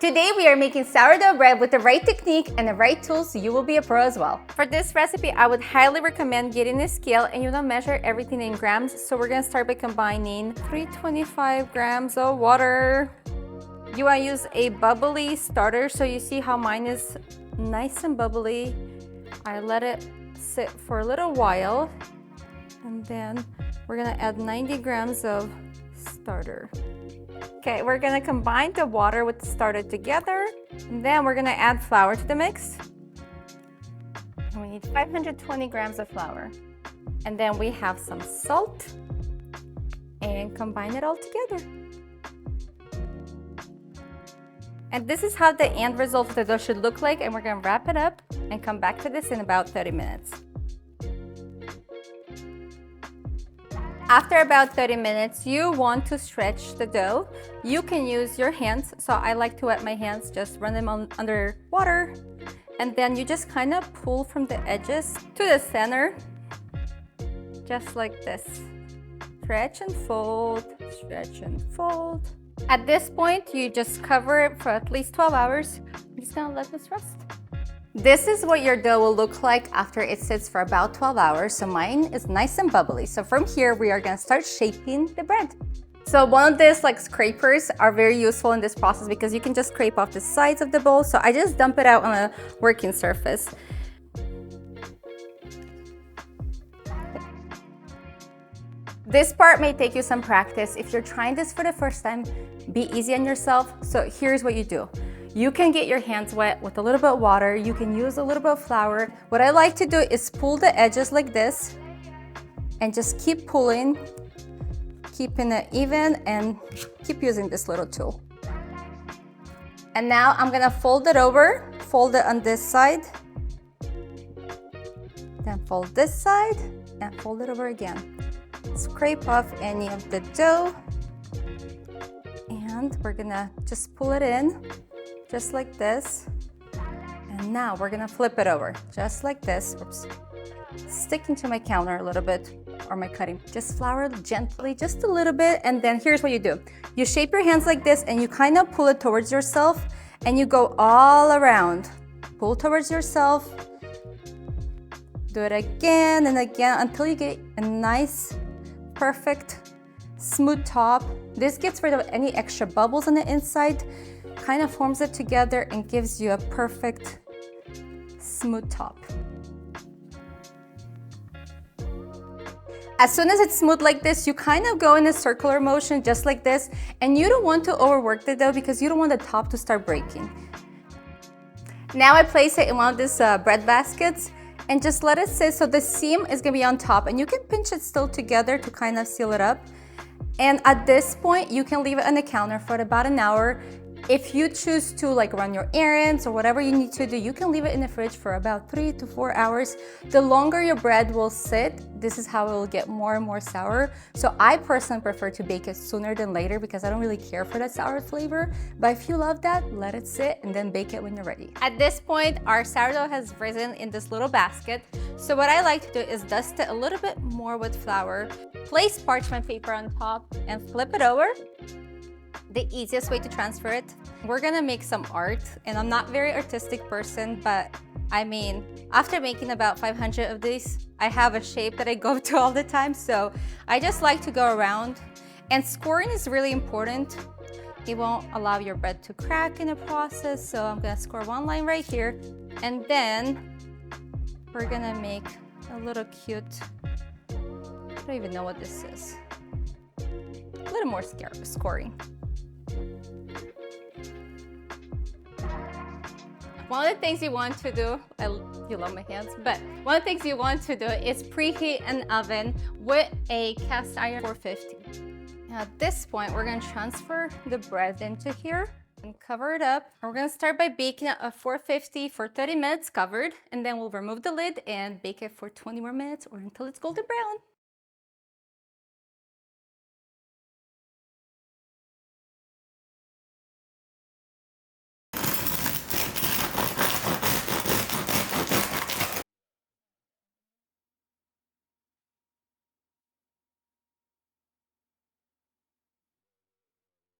Today we are making sourdough bread with the right technique and the right tools so you will be a pro as well. For this recipe, I would highly recommend getting a scale and you don't measure everything in grams. So we're gonna start by combining 325 grams of water. You wanna use a bubbly starter, so you see how mine is nice and bubbly. I let it sit for a little while and then we're gonna add 90 grams of starter. Okay, we're gonna combine the water with the starter together, and then we're gonna add flour to the mix. And we need 520 grams of flour. And then we have some salt, and combine it all together. And this is how the end result of the dough should look like, and we're gonna wrap it up and come back to this in about 30 minutes. After about 30 minutes, you want to stretch the dough. You can use your hands. So I like to wet my hands, just run them under water. And then you just kind of pull from the edges to the center, just like this. Stretch and fold, stretch and fold. At this point, you just cover it for at least 12 hours. I'm just gonna let this rest. This is what your dough will look like after it sits for about 12 hours. So mine is nice and bubbly. So from here, we are gonna start shaping the bread. So one of these like scrapers are very useful in this process because you can just scrape off the sides of the bowl. So I just dump it out on a working surface. This part may take you some practice. If you're trying this for the first time, be easy on yourself. So here's what you do. You can get your hands wet with a little bit of water. You can use a little bit of flour. What I like to do is pull the edges like this and just keep pulling, keeping it even, and keep using this little tool. And now I'm gonna fold it over, fold it on this side, then fold this side and fold it over again. Scrape off any of the dough and we're gonna just pull it in. Just like this. And now we're gonna flip it over, just like this. Oops. Sticking to my counter a little bit, or my cutting. Just flour gently, just a little bit, and then here's what you do. You shape your hands like this, and you kind of pull it towards yourself, and you go all around. Pull towards yourself. Do it again and again until you get a nice, perfect, smooth top. This gets rid of any extra bubbles on the inside, kind of forms it together and gives you a perfect smooth top. As soon as it's smooth like this, you kind of go in a circular motion just like this, and you don't want to overwork the dough because you don't want the top to start breaking. Now I place it in one of these bread baskets and just let it sit, so the seam is gonna be on top, and you can pinch it still together to kind of seal it up. And at this point, you can leave it on the counter for about an hour. If you choose to like run your errands or whatever you need to do, you can leave it in the fridge for about 3 to 4 hours. The longer your bread will sit, this is how it will get more and more sour. So I personally prefer to bake it sooner than later because I don't really care for that sour flavor. But if you love that, let it sit and then bake it when you're ready. At this point, our sourdough has risen in this little basket. So what I like to do is dust it a little bit more with flour, place parchment paper on top and flip it over. The easiest way to transfer it. We're gonna make some art, and I'm not a very artistic person, but I mean, after making about 500 of these, I have a shape that I go to all the time, so I just like to go around. And scoring is really important. It won't allow your bread to crack in the process, so I'm gonna score one line right here, and then we're gonna make a little cute, I don't even know what this is. A little more scoring. One of the things you want to do, you love my hands, but one of the things you want to do is preheat an oven with a cast iron 450. Now at this point, we're gonna transfer the bread into here and cover it up. And we're gonna start by baking it at 450 for 30 minutes covered, and then we'll remove the lid and bake it for 20 more minutes or until it's golden brown.